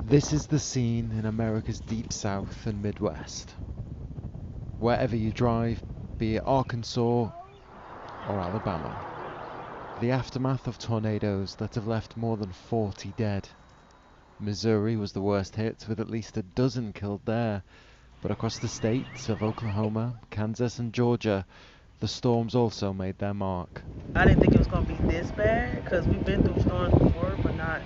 This is the scene in America's deep south and Midwest. Wherever you drive, be it Arkansas or Alabama. The aftermath of tornadoes that have left more than 40 dead. Missouri was the worst hit, with at least a dozen killed there, but across the states of Oklahoma, Kansas and Georgia, the storms also made their mark. I didn't think it was going to be this bad because we've been through storms before, but not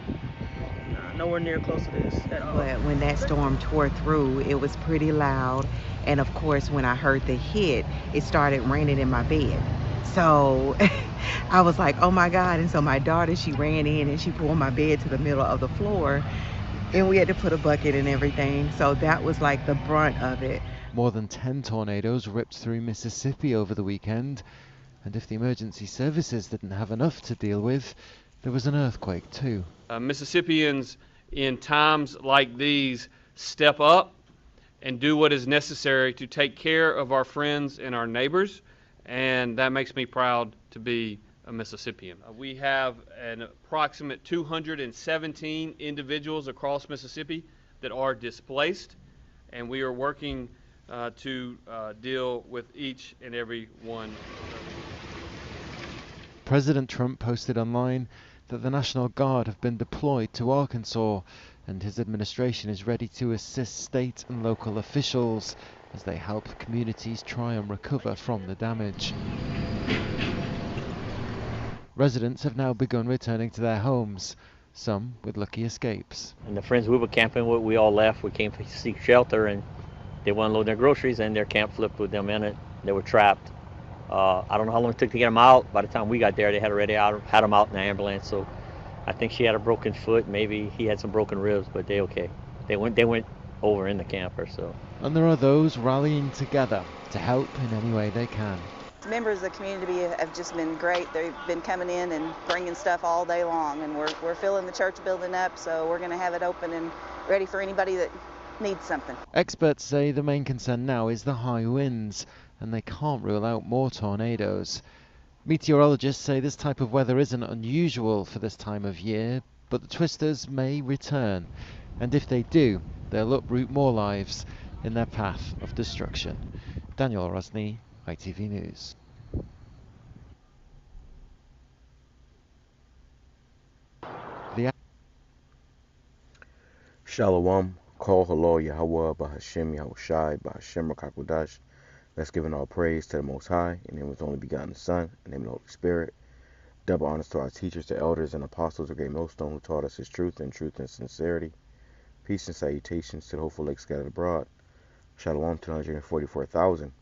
nowhere near close to this at all. But when that storm tore through, it was pretty loud. And of course, when I heard the hit, it started raining in my bed. So I was like, oh my God. And so my daughter, she ran in and she pulled my bed to the middle of the floor. And we had to put a bucket and everything. So that was like the brunt of it. More than 10 tornadoes ripped through Mississippi over the weekend, and if the emergency services didn't have enough to deal with, there was an earthquake too. Mississippians in times like these step up and do what is necessary to take care of our friends and our neighbors, and that makes me proud to be a Mississippian. We have an approximate 217 individuals across Mississippi that are displaced, and we are working to deal with each and every one. President Trump posted online that the National Guard have been deployed to Arkansas, and his administration is ready to assist state and local officials as they help communities try and recover from the damage. Residents have now begun returning to their homes, some with lucky escapes. And the friends we were camping with, we all left. We came to seek shelter, and they went to unload their groceries, and their camp flipped with them in it. They were trapped. I don't know how long it took to get them out. By the time we got there, they had already had them out in the ambulance. So I think she had a broken foot. Maybe he had some broken ribs, but they okay. They went over in the camper. So. And there are those rallying together to help in any way they can. Members of the community have just been great. They've been coming in and bringing stuff all day long, and we're filling the church building up, so we're going to have it open and ready for anybody that needs something. Experts say the main concern now is the high winds, and they can't rule out more tornadoes. Meteorologists say this type of weather isn't unusual for this time of year, but the twisters may return, and if they do, they'll uproot more lives in their path of destruction. Daniel Rosny, ITV News. Shalom, Kol Halo Yahawadah, Bahashem Yahushai, Bahashem Rakakodash. Let's give all praise to the Most High, in the name of His only begotten Son, in the name of the Holy Spirit. Double honors to our teachers, the elders, and apostles of Great Millstone, who taught us His truth and sincerity. Peace and salutations to the hopeful lake scattered abroad. Shalom to 144,000.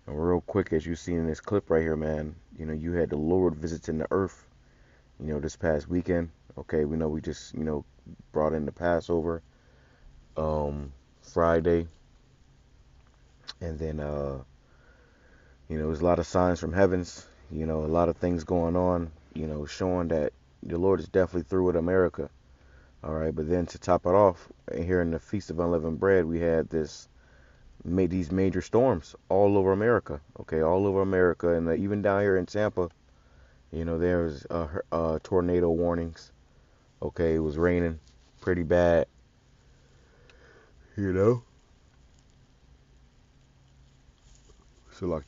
And real quick, as you seen in this clip right here, man, you had the Lord visiting the earth, this past weekend. Okay, we know we just, brought in the Passover Friday. And then, there's a lot of signs from heavens, a lot of things going on, showing that the Lord is definitely through with America. All right, but then to top it off, here in the Feast of Unleavened Bread, we had these major storms all over America. Okay, all over America, and even down here in Tampa, there's tornado warnings. Okay, it was raining pretty bad. So like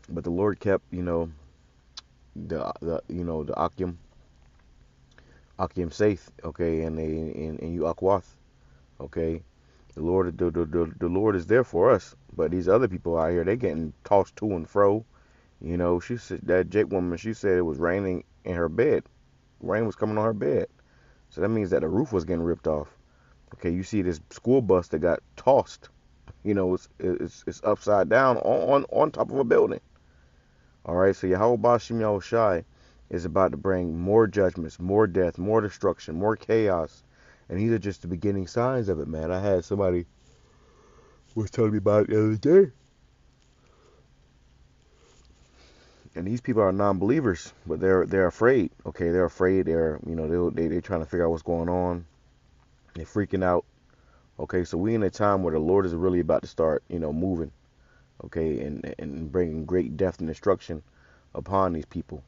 but the Lord kept the Akim safe. Okay, and you Akwath. Okay, the Lord is there for us, but these other people out here, they getting tossed to and fro. She said, that Jake woman, she said it was raining in her bed. Rain was coming on her bed, so that means that the roof was getting ripped off. Okay, you see this school bus that got tossed. It's upside down on top of a building. All right, so Yahawadah Shem Yahushai is about to bring more judgments, more death, more destruction, more chaos, and these are just the beginning signs of it, man. I had somebody was telling me about it the other day, and these people are non-believers, but they're afraid. Okay, they're afraid. They're they're trying to figure out what's going on. They're freaking out. Okay, so we in a time where the Lord is really about to start, moving, okay, and bringing great death and destruction upon these people.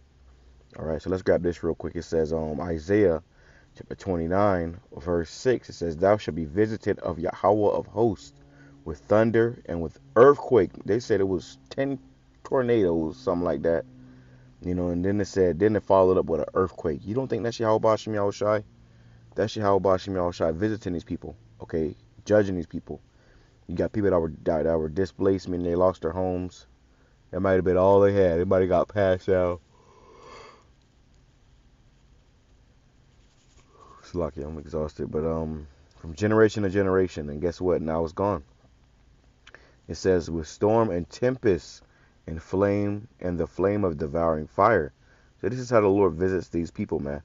All right, so let's grab this real quick. It says Isaiah Chapter 29, verse 6, it says, Thou shalt be visited of Yahweh of hosts with thunder and with earthquake. They said it was 10 tornadoes, something like that. And then it followed up with an earthquake. You don't think that's Yahweh Shem Yahushai? That's Yahweh Shem Yahushai visiting these people, okay? Judging these people. You got people that were displaced, meaning they lost their homes. That might have been all they had. Everybody got passed out. It's lucky I'm exhausted, but from generation to generation, and guess what? Now it's gone. It says with storm and tempest and flame and the flame of devouring fire. So this is how the Lord visits these people, man.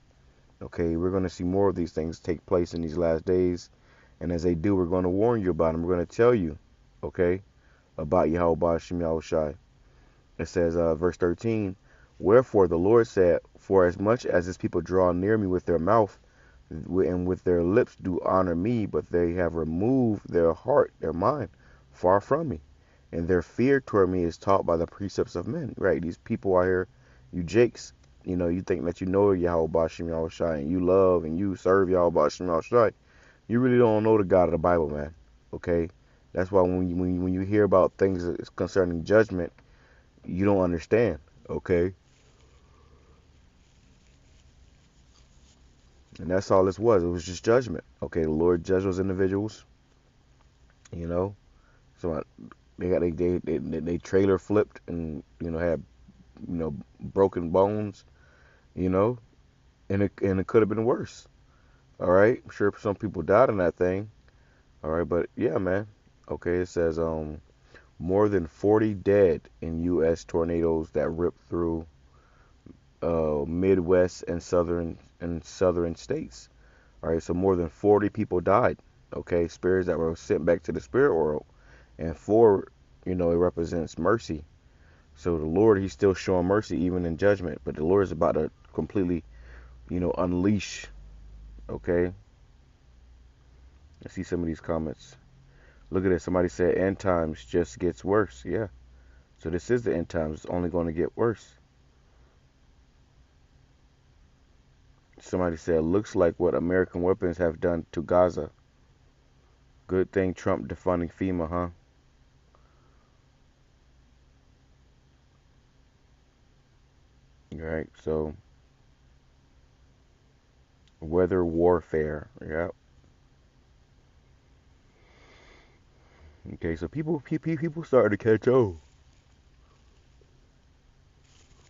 Okay, we're going to see more of these things take place in these last days, and as they do, we're going to warn you about them. We're going to tell you, okay, about Yahweh Shem Yahushai. It says, verse 13, Wherefore the Lord said, For as much as this people draw near me with their mouth, and with their lips do honor me, but they have removed their heart, their mind, far from me. And their fear toward me is taught by the precepts of men. Right, these people out here, you jakes, you think that you know Yahweh Shem Yahushai, and you love and you serve Yahweh Shem Yahushai. You really don't know the God of the Bible, man. Okay? That's why when you hear about things concerning judgment, you don't understand. Okay? And that's all this was. It was just judgment. Okay, the Lord judged those individuals. So they trailer flipped and had broken bones. And it could have been worse. All right, I'm sure some people died in that thing. All right, but yeah, man. Okay, it says more than 40 dead in U.S. tornadoes that ripped through Midwest and southern states. All right, so more than 40 people died. Okay, spirits that were sent back to the spirit world, and it represents mercy. So the Lord, He's still showing mercy even in judgment, but the Lord is about to completely, unleash. Okay. Let's see some of these comments. Look at this. Somebody said end times just gets worse. Yeah. So this is the end times. It's only going to get worse. Somebody said, looks like what American weapons have done to Gaza. Good thing Trump defunding FEMA, huh? Right. So weather warfare. Yeah. Okay, so people started to catch on.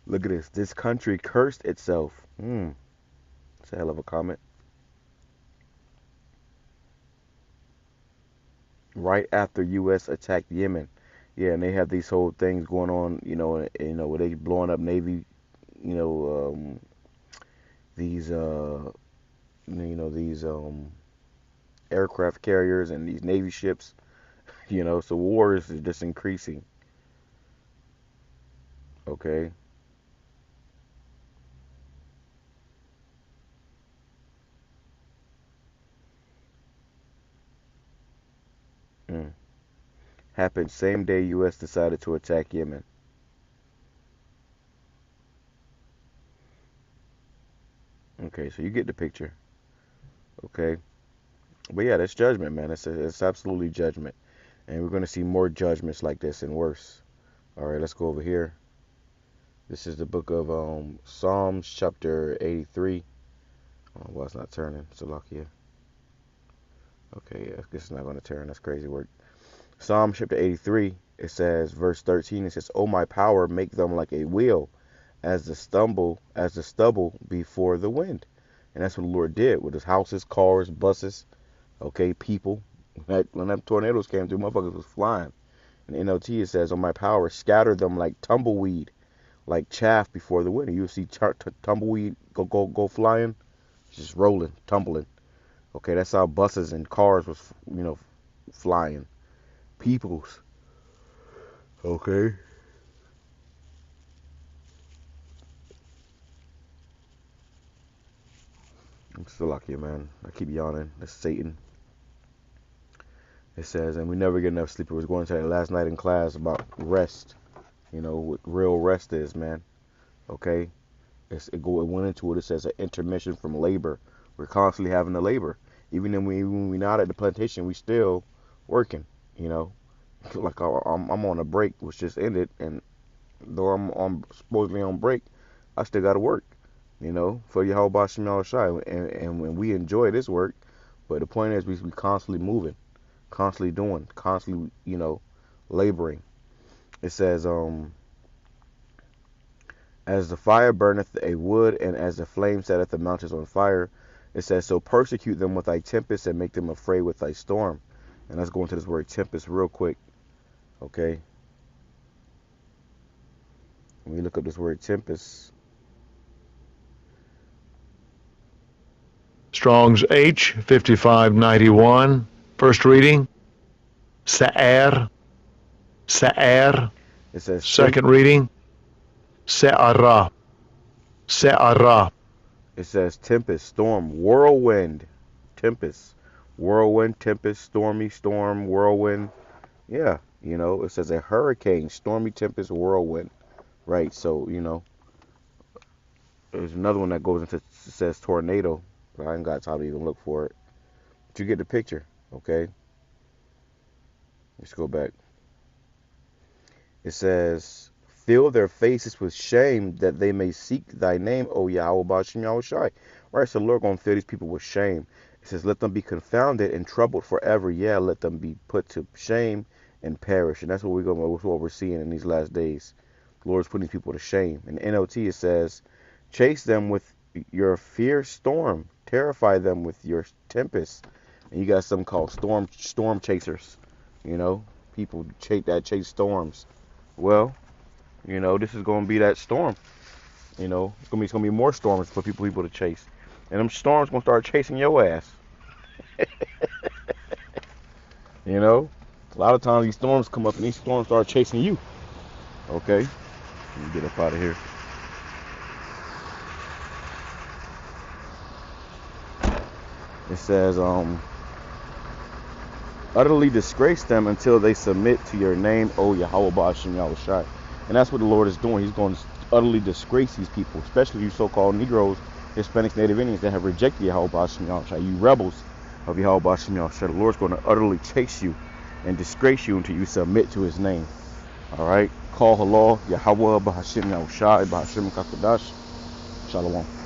Look at this. This country cursed itself. It's a hell of a comment. Right after U.S. attacked Yemen. Yeah, and they have these whole things going on, where they blowing up Navy, these, these aircraft carriers and these Navy ships. So war is just increasing. Okay. Happened same day U.S. decided to attack Yemen. Okay, so you get the picture. Okay. But yeah, that's judgment, man. It's absolutely judgment. And we're going to see more judgments like this and worse. All right, let's go over here. This is the book of Psalms, chapter 83. Oh, well, it's not turning. Salakia. Okay, yeah, I guess it's not going to turn. That's crazy work. Psalm chapter 83, it says, verse 13, it says, O my power, make them like a wheel, as the stubble before the wind. And that's what the Lord did with his houses, cars, buses, okay, people. When that tornadoes came through, motherfuckers was flying. In NLT it says, "On my power, scatter them like tumbleweed, like chaff before the wind." You see tumbleweed go flying, just rolling, tumbling. Okay, that's how buses and cars was, flying. Peoples. Okay. I'm still lucky, man. I keep yawning. That's Satan. It says, and we never get enough sleep. I was going to that last night in class about rest. What real rest is, man. Okay? It went into it. It says an intermission from labor. We're constantly having to labor. Even when we're not at the plantation, we still working, you know. Like I'm on a break, which just ended, and though I'm supposedly on break, I still got to work, you know, for Yahawadah Shem Yahawadah. And when we enjoy this work, but the point is we constantly moving, constantly doing, constantly, you know, laboring. It says, as the fire burneth a wood, and as the flame setteth the mountains on fire, it says, so persecute them with thy tempest, and make them afraid with thy storm. And let's go into this word tempest real quick, okay? When we look up this word tempest, Strong's H 5591. First reading, Sa'er. Sa'er. it says Second reading, Se'ara. Se'ara. it says tempest, storm, whirlwind, tempest, whirlwind, tempest, stormy, storm, whirlwind. Yeah, you know, it says a hurricane, stormy, tempest, whirlwind. Right, so, you know, there's another one that goes into, says tornado, but I ain't got time to even look for it. But you get the picture, okay? Let's go back. It says, fill their faces with shame that they may seek thy name, O Yahawadah Shem Yahawadah. Right, so the Lord going to fill these people with shame. It says, let them be confounded and troubled forever. Yeah, let them be put to shame and perish. And that's what we're seeing in these last days. The Lord's putting people to shame. In NLT it says, chase them with your fierce storm, terrify them with your tempest. And you got something called storm chasers. You know, people chase storms. Well, you know, this is going to be that storm. You know, it's going to be more storms for people to chase. And them storms going to start chasing your ass. You know, a lot of times these storms come up and these storms start chasing you. Okay, let me get up out of here. It says, utterly disgrace them until they submit to your name, O Yahawadah Shem Yahawadah. And that's what the Lord is doing. He's going to utterly disgrace these people, especially you so-called Negroes, Hispanics, Native Indians that have rejected Yahawadah Shem Yahawadah. You rebels of Yahawadah Shem Yahawadah. The Lord's going to utterly chase you and disgrace you until you submit to his name. All right? Call halal, Yahweh, Bahashem Yahawadah, Bahashem Kakadash. Shalom.